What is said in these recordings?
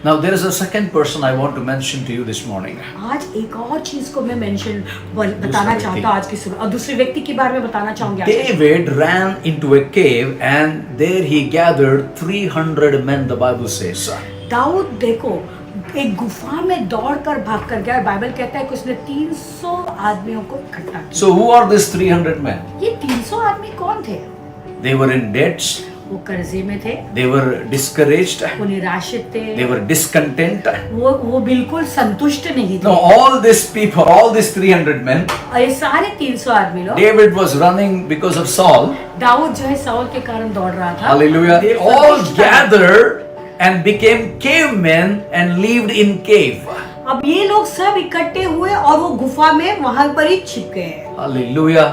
Now there is a second person I want to mention to you this morning. आज एक और चीज को मैं बताना चाहता हूँ आज की सुबह, और दूसरे व्यक्ति के बारे में बताना चाहूंगी आज की सुबह। David ran into a cave and there he gathered 300 men, the Bible says. Dawood देखो एक गुफा में दौड़कर भाग कर गया, बाइबल कहता है कि उसने 300 आदमियों को इकट्ठा किया। So who are these 300 men? ये 300 आदमी कौन थे? They were in debts. वो कर्जे में थे, They were discouraged. वो निराशित थे, They were discontent. वो बिल्कुल संतुष्ट नहीं थे। Now all these people, all these 300 men, और ये सारे 300 आदमी लोग, David was running because of Saul. Dawood जो है साउल के कारण दौड़ रहा था। Hallelujah. They all gathered and became cavemen and lived in cave. अब ये लोग सब इकट्ठे हुए और वो गुफा में वहां पर ही छिप गए। Hallelujah.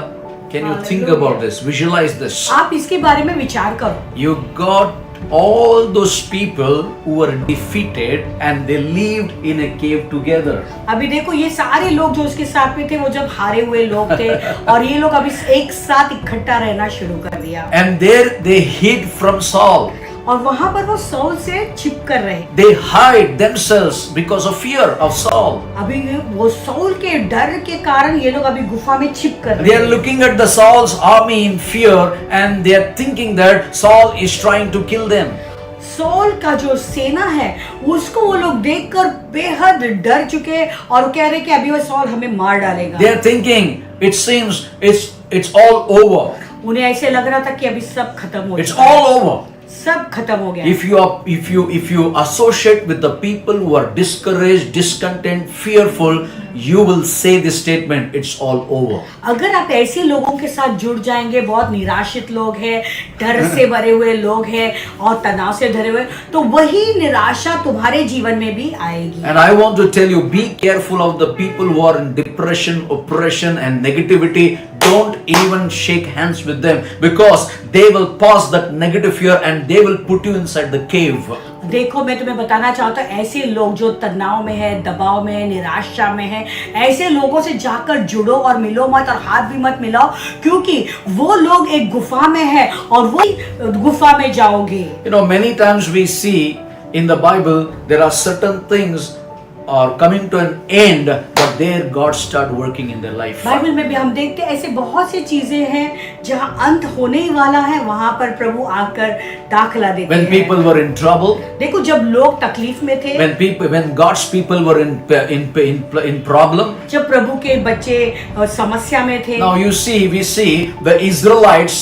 Can you think about this? Visualize this. आप इसके बारे में विचार करो। You got all those people who were defeated and they lived in a cave together. अभी देखो ये सारे लोग जो उसके साथ में थे वो जब हारे हुए लोग थे और ये लोग अभी एक साथ इकट्ठा रहना शुरू कर दिया। And there they hid from Saul. और वहां पर वो साउल से छिप कर रहे। They hide themselves because of fear of Saul. अभी वो साउल के डर के कारण ये लोग अभी गुफा में छिप कर रहे। They are looking at the Saul's army in fear and they are thinking that Saul is trying to kill them. Saul का जो सेना है उसको वो लोग देखकर बेहद डर चुके और कह रहे कि अभी वो साउल हमें मार डालेगा। They are thinking, it seems it's all over. उन्हें ऐसे लग रहा था कि अभी सब खत्म हो It's चुका है। all over. सब खत्म हो गया। If you associate with the people who are discouraged, discontent, fearful, you will say this statement, it's all over. अगर आप ऐसे लोगों के साथ जुड़ जाएंगे, बहुत निराशित लोग हैं, डर से भरे हुए लोग हैं और तनाव से भरे हुए, तो वही निराशा तुम्हारे जीवन में भी आएगी। And I want to tell you, be careful of the people who are in depression, oppression and negativity. Don't even shake hands with them because they will pass that negative fear and they will put you inside the cave. देखो मैं तुम्हें बताना चाहता हूँ, ऐसे लोग जो तनाव में है, दबाव में है, निराशा में है, ऐसे लोगों से जाकर जुड़ो और मिलो मत और हाथ भी मत मिलाओ, क्योंकि वो लोग एक गुफा में है और वो गुफा में जाओगे। You know, many times we see in the Bible there are certain things are coming to an end, but there God start working in their life. Bible में भी हम देखते हैं ऐसे बहुत सी चीजें हैं जहाँ अंत होने ही वाला है, वहाँ पर प्रभु आकर दाखला देते When हैं। people were in trouble, देखो जब लोग तकलीफ में थे, when God's people were in problem. जब प्रभु के बच्चे समस्या में थे। Now we see the Israelites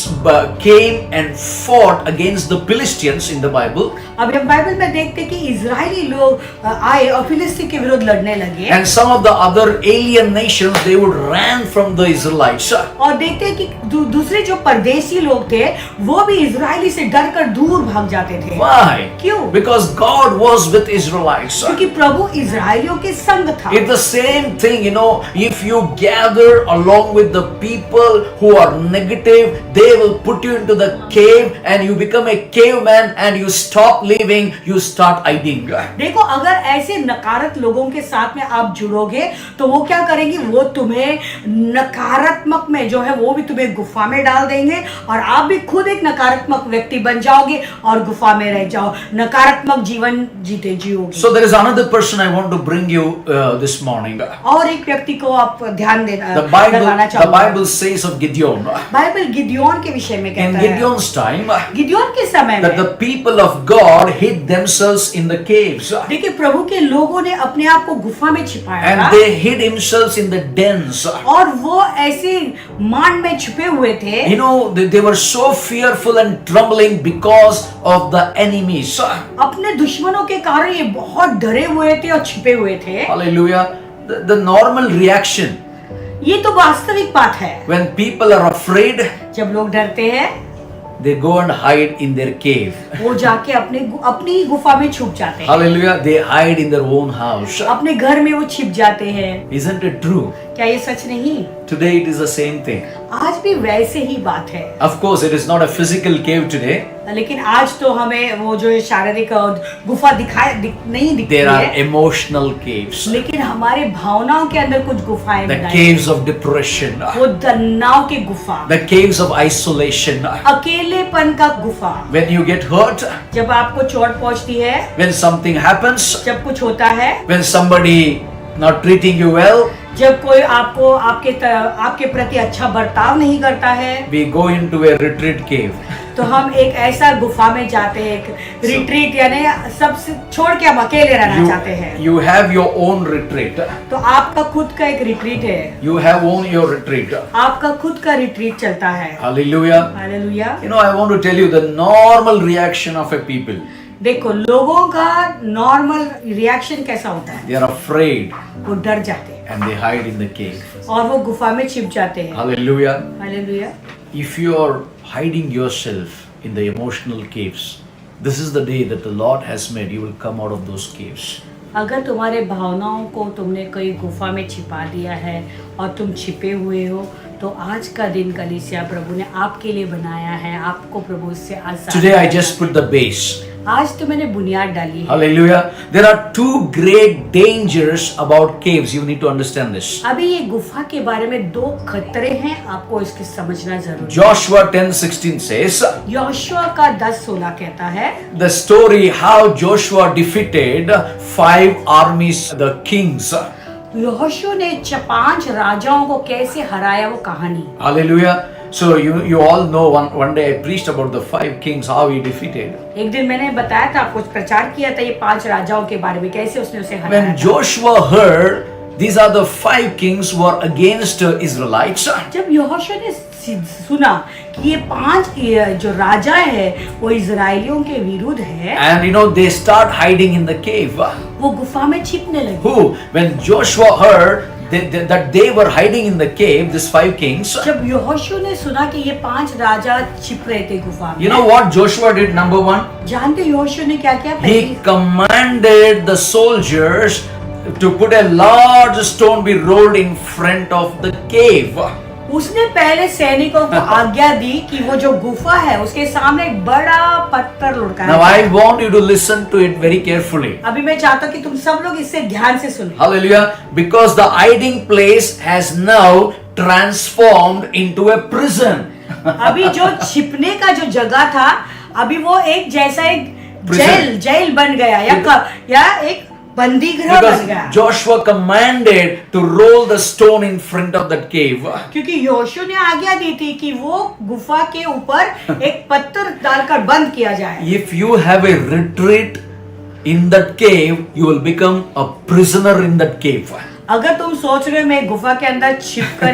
came and fought against the Philistines in the Bible. अब हम बाइबल में देखते हैं कि इजरायली लोग आए और फिलिस्ती के विरुद्ध लड़ने लगे। And some of the other alien nations, they would ran from the Israelites. और देखते हैं कि दूसरे जो परदेशी लोग थे वो भी इजरायली से डरकर दूर भाग जाते थे। Why? क्यों? Because God was with Israelites. क्योंकि प्रभु इजरायलियों के संग था। It's the same thing, you know, if you gather along with the people who are negative, they will put you into the cave and you become a caveman and you stop living, you start hiding. देखो अगर ऐसे नकारात्मक लोगों के साथ में आप जुड़ोगे तो वो क्या करेंगे, वो तुम्हें नकारात्मक में जो है वो भी तुम्हें गुफा में डाल देंगे और आप भी खुद एक नकारात्मक व्यक्ति बन जाओगे और गुफा में रह जाओ, नकारात्मक जीवन जीते जियोगे। So there is another person I want to bring you this morning. और एक व्यक्ति को आप ध्यान देना The Bible says of Gideon. Bible Gideon के विषय में In कहता है, Gideon's time, गिदयोन के समय that में the people of God hid themselves in the caves. देखिए प्रभु के लोगों ने अपने आप को गुफा में छिपाया And था they hid themselves in the dens. और वो ऐसे मान में छुपे हुए थे। You know, they were so fearful and trembling because of the enemies. अपने दुश्मनों के कारण ये बहुत डरे हुए थे और छिपे हुए थे। Hallelujah. The normal reaction ये तो वास्तविक बात है। when people are afraid, जब लोग डरते हैं they go and hide in their cave. वो जाके अपनी ही गुफा में छुप जाते हैं। Hallelujah. They hide in their own house. अपने घर में वो छिप जाते हैं। Isn't it true? क्या ये सच नहीं? Today it is the same thing. आज भी वैसे ही बात है, Of course, it is not a physical cave today. लेकिन आज तो हमें वो जो है शारीरिक गुफा नहीं दिखती There are है, emotional caves, लेकिन हमारे भावनाओं के अंदर कुछ गुफाएं the बनाई caves of depression, वो तनाव की गुफा, the caves of isolation. अकेलेपन का गुफा। When you get hurt, जब आपको चोट पहुंचती है, when something happens, जब कुछ होता है, when somebody not treating you well, जब कोई आपके प्रति अच्छा बर्ताव नहीं करता है, we go into a retreat cave. तो हम एक ऐसा गुफा में जाते हैं, एक रिट्रीट, यानी सब छोड़ के हम अकेले रहना चाहते हैं। You have your own retreat. तो आपका खुद का एक रिट्रीट है, You have own your retreat. आपका खुद का रिट्रीट चलता है। Hallelujah. Hallelujah. You know, I want to tell you the normal reaction of a people. देखो, लोगों का नॉर्मल रिएक्शन कैसा होता है? They are afraid वो डर जाते हैं and they hide in the cave. और वो गुफा में छिप जाते हैं। Hallelujah. Hallelujah. If you are hiding yourself in the emotional caves, this is the day that the Lord has made. You will come out of those caves. अगर तुम्हारे भावनाओं को तुमने कोई गुफा में छिपा दिया है और तुम छिपे हुए हो, तो आज का दिन कलीसिया प्रभु ने आपके लिए बनाया है, आपको प्रभु से आसान। Today I just put the base. आज तो मैंने बुनियाद डाली है। Hallelujah. There are two great dangers about caves. You need to understand this. अभी ये गुफा के बारे में दो खतरे हैं, आपको इसके समझना जरूरी है। Joshua 10:16 says, योशुआ का 10:16 कहता है, the story how Joshua defeated 5 armies, the kings. Yoshua ने 5 राजाओं को कैसे हराया, वो कहानी। Hallelujah. So you all know one day I preached about the 5 kings, how he defeated. एक दिन मैंने बताया था, आपको प्रचार किया था ये 5 राजाओं के बारे में, कैसे उसने उसे हराया When था। Joshua heard these are the 5 kings who are against Israelites, जब यहोशू ने सुना कि ये 5 जो राजा है वो इजराइलियों के विरुद्ध है, and you know they start hiding in the cave. वो गुफा में छिपने लगे। Who? When Joshua heard that they were hiding in the cave, these 5 kings. जब यहोशू ने सुना कि ये 5 राजा छिप रहे थे गुफा में, You know what Joshua did? Number 1, जानते यहोशू ने क्या किया? he commanded the soldiers to put a large stone be rolled in front of the cave. उसने पहले सैनिकों को आज्ञा दी कि वो जो गुफा है उसके सामने एक बड़ा पत्थर लुढ़काया Now I जाए। want you to listen to it very carefully. अभी मैं चाहता हूँ कि तुम सब लोग इससे ध्यान से सुनो, Hallelujah. Because the hiding place has now transformed into a prison. अभी जो छिपने का जो जगह था, अभी वो एक जैसा एक जेल बन गया, या एक बंदी गृह बन गया। Because Joshua commanded to roll the stone in front of that cave. क्योंकि योशू ने आज्ञा दी थी कि वो गुफा के ऊपर एक पत्थर डालकर बंद किया जाए। If you have a retreat in that cave, you will become a prisoner in that cave. अगर तुम सोच रहे हो मैं गुफा के अंदर छिप कर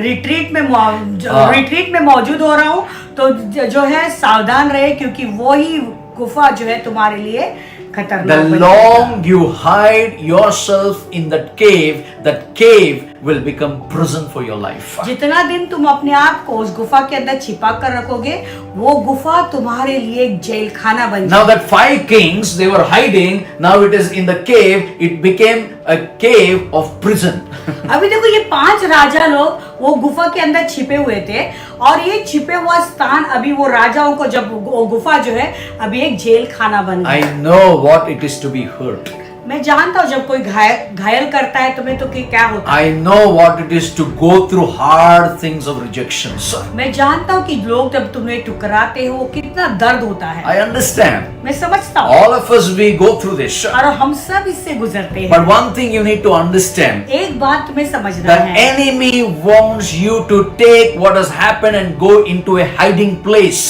रिट्रीट में मौजूद हो रहा हूँ, तो जो है सावधान रहे, क्योंकि वो ही गुफा जो है तुम्हारे लिए खतरनाक The बन long you hide yourself in that cave will become prison for your life. जितना दिन तुम अपने आप को उस गुफा के अंदर छिपा कर रखोगे, वो गुफा तुम्हारे लिए एक जेल खाना बन Now जाएगी। that 5 kings, they were hiding, now it is in the cave, it became a cave of prison. अभी देखो, ये 5 राजा लोग वो गुफा के अंदर छिपे हुए थे, और ये छिपे हुआ स्थान अभी वो राजाओं को, जब वो गुफा जो है अभी एक जेल खाना बन गया। I know what it is to be hurt. मैं जानता हूँ जब कोई घायल करता है तुम्हें तो क्या होता है। I know what it is to go through hard things of rejections. मैं जानता हूँ कि लोग जब तुम्हें ठुकराते हो कितना दर्द होता है। I understand. मैं समझता हूँ, All of us, we go through this. और हम सब इससे गुजरते हैं। But one thing you need to understand. एक बात तुम्हें समझना The है, enemy wants you to take what has happened and go into a hiding place.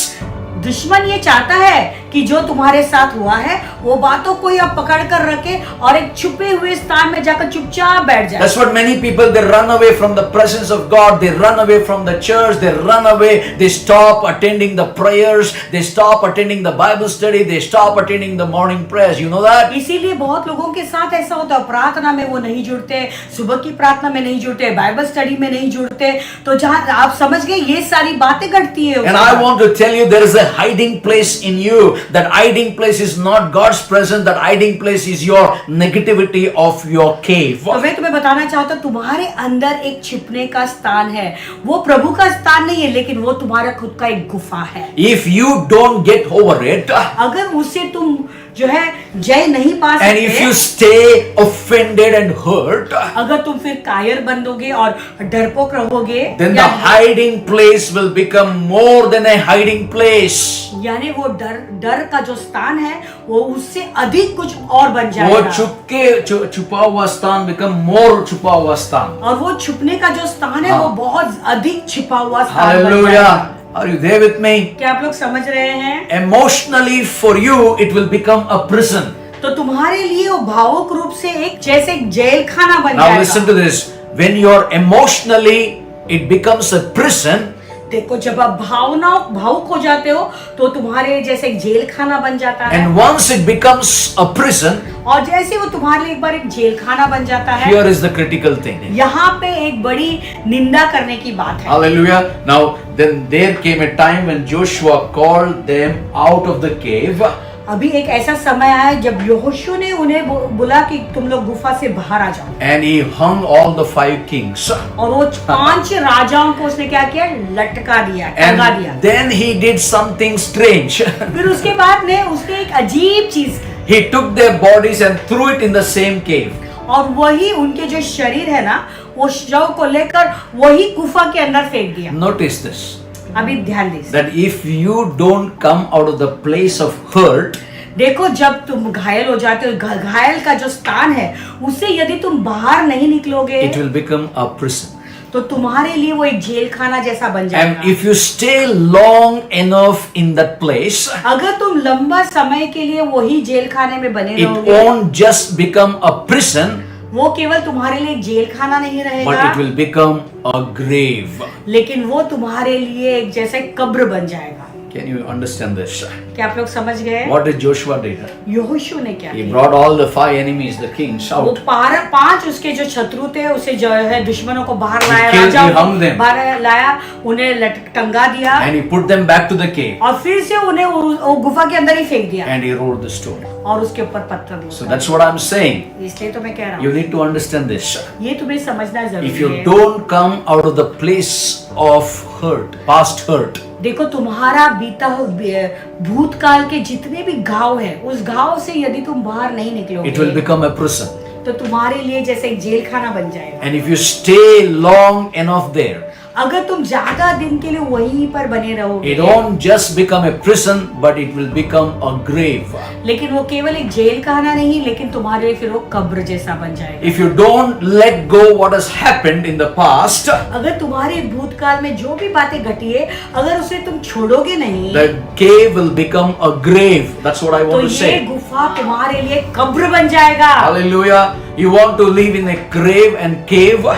दुश्मन ये चाहता है कि जो तुम्हारे साथ हुआ है वो बातों को या पकड़ कर रखे और एक छुपे हुए स्थान में जाकर चुपचाप बैठ जाए। That's what many people, they run away from the presence of God. They run away from the church. They run away. They stop attending the prayers. They stop attending the Bible study. They stop attending the morning prayers. You know that? इसीलिए बहुत लोगों के साथ ऐसा होता है, प्रार्थना में वो नहीं जुड़ते, सुबह की प्रार्थना में नहीं जुड़ते, बाइबल स्टडी में नहीं जुड़ते। तो जहाँ आप समझ गए, ये सारी बातें घटती है। And I want to tell you, there is a hiding place in you. that hiding place is not God's presence, that hiding place is your negativity of your cave. तो मैं तुम्हें बताना चाहता हूँ, तुम्हारे अंदर एक छिपने का स्थान है। वो प्रभु का स्थान नहीं है, लेकिन वो तुम्हारा खुद का एक गुफा है। If you don't get over it, अगर उससे तुम जो है जय नहीं पा and if you सकते, stay offended and hurt, अगर तुम फिर कायर बनोगे और डरपोक रहोगे, then the hiding place will become more than a hiding place. यानी वो डर का जो स्थान है वो उससे अधिक कुछ और बन वो जाएगा। छुपा हुआ स्थान become more छुपा हुआ स्थान. और वो छुपने का जो स्थान है वो बहुत अधिक छिपा हुआ स्थान बन Hallelujah. जाएगा। Are you there with me? क्या आप लोग समझ रहे हैं? Emotionally for you it will become a prison. तो तुम्हारे लिए वो भावुक रूप से एक जैसे एक जेल खाना बन Now जाएगा। listen to this. When you're emotionally, it becomes a prison. देखो, जब आप भावुक हो जाते हो तो तुम्हारे जैसे एक जेल खाना बन जाता है। And once it becomes a prison, और जैसे वो तुम्हारे लिए एक बार एक जेल खाना बन जाता है, here is the critical thing. यहाँ पे एक बड़ी निंदा करने की बात है। Hallelujah. Now then there came a time when Joshua called them out of the cave. अभी एक ऐसा समय आया जब यहोशू ने उन्हें बोला कि तुम लोग गुफा से बाहर आ जाओ। And he hung all the 5 kings. और वो 5 राजाओं को उसने क्या किया? लटका दिया, टंगा दिया। And then he did something strange. फिर उसके बाद में उसने एक अजीब चीज की। He took their bodies and threw it in the same cave. और वही उनके जो शरीर है ना, वो शव को लेकर वही गुफा के अंदर फेंक दिया। Notice this. अभी ध्यान दीजिए, That if you don't come out of the place of hurt, देखो जब तुम घायल हो जाते हो, घायल का जो स्थान है उससे यदि तुम बाहर नहीं निकलोगे it will become a prison. तो तुम्हारे लिए वो एक जेल खाना जैसा बन And जाएगा। if you stay long enough in that place, अगर तुम लंबा समय के लिए वही जेल खाने में बने it रहोगे, won't just become a prison, वो केवल तुम्हारे लिए एक जेल खाना नहीं but रहेगा, it will become a grave. लेकिन वो तुम्हारे लिए एक जैसे कब्र बन जाएगा। Can you understand this? क्या आप लोग समझ गए? What did Joshua do? यहोशू ने क्या He किया? brought all the 5 enemies, the kings, वो out. 5 उसके जो शत्रु थे उसे जो है दुश्मनों को बाहर He लाया, killed, राजाओं he hung को them. बाहर लाया, उन्हें टंगा दिया And he put them back to the cave. और फिर से उन्हें वो गुफा के अंदर ही फेंक दिया And he wrote the story. और उसके ऊपर पत्थर So लगा। that's what I'm saying. इसलिए तो मैं कह रहा You हूँ, need to understand this. ये तुम्हें समझना If जरूरी you है। don't come out of the place of hurt, past hurt, देखो, तुम्हारा बीता भूतकाल के जितने भी घाव है, उस घाव से यदि तुम बाहर नहीं it will निकलोगे become a prison. तो तुम्हारे लिए जैसे एक जेल खाना बन जाएगा। And if you stay long enough there, अगर तुम ज्यादा दिन के लिए वहीं पर बने it रहोगे, won't just become a prison, but it will become a grave. लेकिन वो केवल एक जेल खाना नहीं, लेकिन तुम्हारे लिए फिर वो कब्र जैसा बन जाएगा। If you don't let go what has happened in the past, अगर तुम्हारे भूतकाल में जो भी बातें घटी है, अगर उसे तुम छोड़ोगे नहीं, the cave will become a grave. That's what I तो want to ये say. गुफा तुम्हारे लिए कब्र बन जाएगा। Hallelujah. You want to live in a grave and cave?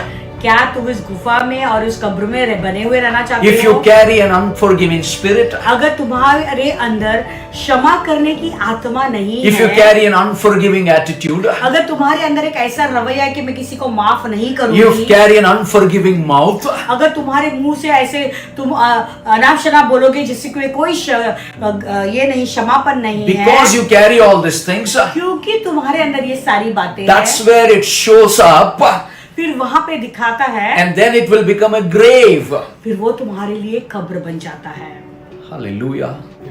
क्या तुम इस गुफा में और इस कब्र में बने हुए रहना चाहते If हो? you carry an unforgiving spirit, अगर तुम्हारे अंदर क्षमा करने की आत्मा नहीं if you है, carry an unforgiving attitude, अगर तुम्हारे अंदर एक ऐसा रवैया है कि मैं किसी को माफ नहीं you करूंगी, carry an unforgiving mouth, अगर तुम्हारे मुंह से ऐसे तुम अनाप शनाप बोलोगे जिससे कोई ये नहीं, क्षमापन नहीं because है, you carry all these things, क्योंकि तुम्हारे अंदर ये सारी बातें that's हैं, where it shows up, फिर वहां पे दिखाता है, and then it will become a grave. फिर वो तुम्हारे लिए कब्र बन जाता है। Hallelujah.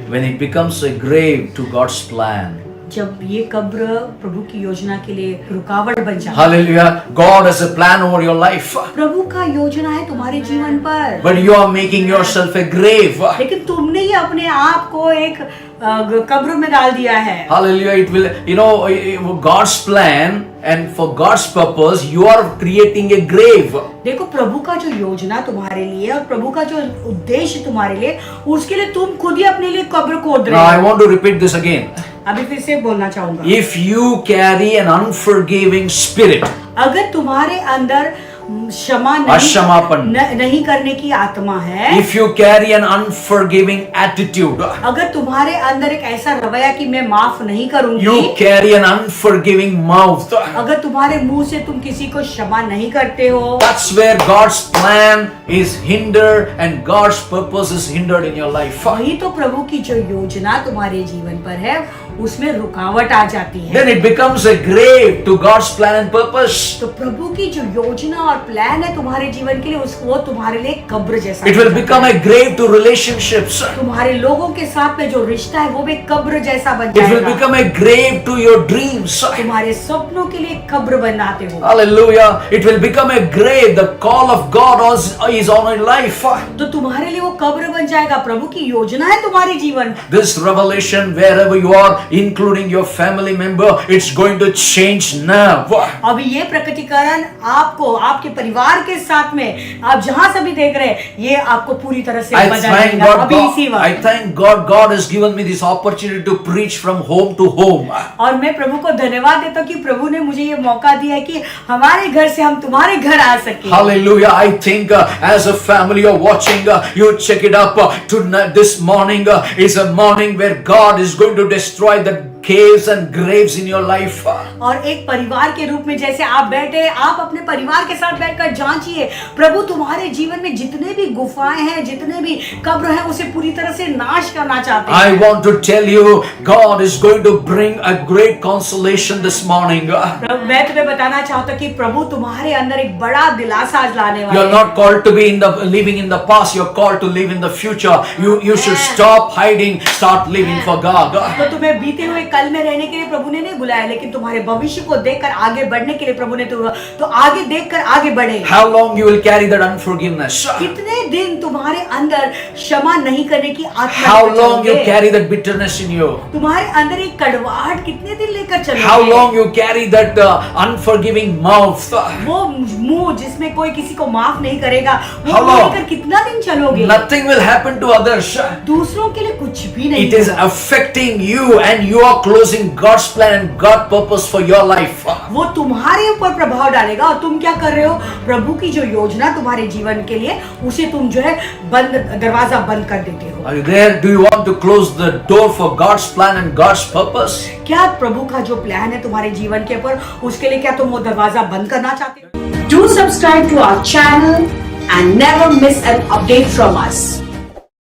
When it becomes a grave to God's plan. जब ये कब्र प्रभु की योजना के लिए रुकावट बन जाता है। Hallelujah. God has a plan over your life. प्रभु का योजना है तुम्हारे जीवन पर, But you are making yourself a grave. लेकिन तुमने ही अपने आप को एक कब्र में डाल दिया है। Hallelujah. It will, you know, God's plan and for God's purpose, you are creating a grave. देखो, प्रभु का जो योजना तुम्हारे लिए और प्रभु का जो उद्देश्य तुम्हारे लिए, उसके लिए तुम खुद ही अपने लिए कब्र खोद Now I रहे हो। want to repeat this again. अभी फिर से बोलना चाहूंगा, If you carry an unforgiving spirit, अगर तुम्हारे अंदर क्षमा अक्षमापन। नहीं करने की आत्मा है, if you carry an unforgiving attitude, अगर तुम्हारे अंदर एक ऐसा रवैया कि मैं माफ नहीं करूंगी, you carry an unforgiving mouth, अगर तुम्हारे मुंह से तुम किसी को क्षमा नहीं करते हो, that's where God's plan is hindered and God's purpose is hindered in your life. वही तो प्रभु की जो योजना तुम्हारे जीवन पर है उसमें रुकावट आ जाती है। Then it becomes a grave to God's plan and purpose. तो प्रभु की जो योजना और प्लान है तुम्हारे जीवन के लिए वो तुम्हारे लिए कब्र जैसा It will become a grave to relationships. तुम्हारे लोगों के साथ में जो रिश्ता है वो भी कब्र जैसा बन It will जाएगा। become a grave to your dreams. तुम्हारे सपनों के लिए कब्र बनाते हो। Hallelujah. It will become a grave. The call of God is on your life. तो तुम्हारे लिए वो कब्र बन जाएगा। प्रभु की योजना है तुम्हारे जीवन। This revelation, wherever you are, including your family member, it's going to change now. अभी ये प्रकटीकरण आपको आपके परिवार के साथ में आप जहां से भी देख रहे हैं ये आपको पूरी तरह से I बदल thank देगा। God, अभी इसी I वक्त thank God has given me this opportunity to preach from home to home. और मैं प्रभु को धन्यवाद देता हूँ कि प्रभु ने मुझे ये मौका दिया है कि हमारे घर से हम तुम्हारे घर आ सके। Hallelujah. I think as a family you're watching, you check it up. Tonight, this morning is a morning where God is going to destroy the caves and graves in your life. और एक परिवार के रूप में जैसे आप बैठे, आप अपने परिवार के साथ बैठकर जांचिए प्रभु तुम्हारे जीवन में जितने भी गुफाएं हैं, जितने भी कब्र हैं, उसे पूरी तरह से नाश करना चाहते हैं। I want to tell you, God is going to bring a great consolation this morning. मैं तुम्हें बताना चाहता हूँ कि प्रभु तुम्हारे अंदर एक बड़ा दिलासा आज लाने वाले You're हैं। not called to be living in the past. You're called to live in the future. You should stop hiding, start living for God. तो तुम्हें बीते हुए कल में रहने के लिए प्रभु ने नहीं बुलाया, लेकिन तुम्हारे भविष्य को देखकर आगे बढ़ने के लिए प्रभु ने तो आगे देखकर आगे बढ़े। How long you will carry that unforgiveness? कितने दिन तुम्हारे अंदर क्षमा नहीं करने की आत्मा How लेकर long you चलोगे? carry that bitterness in you? तुम्हारे अंदर एक कड़वाहट कितने दिन लेकर चलोगे? How long you carry that unforgiving mouth? वो मुंह जिसमें कोई किसी को माफ नहीं करेगा, वो How long? लेकर कितना दिन चलोगे? Nothing will happen to others. दूसरों के लिए कुछ भी नहीं It is होगा। affecting you and you are closing God's plan and God's purpose for your life. वो तुम्हारे ऊपर प्रभाव डालेगा और तुम क्या कर रहे हो? प्रभु की जो योजना तुम्हारे जीवन के लिए उसे तुम जो है दरवाजा बंद कर देते हो। Are you there? Do you want to close the door for God's plan and God's purpose? क्या प्रभु का जो प्लान है तुम्हारे जीवन के ऊपर उसके लिए क्या तुम वो दरवाजा बंद करना चाहते हो? Do subscribe to our channel and never miss an update from us.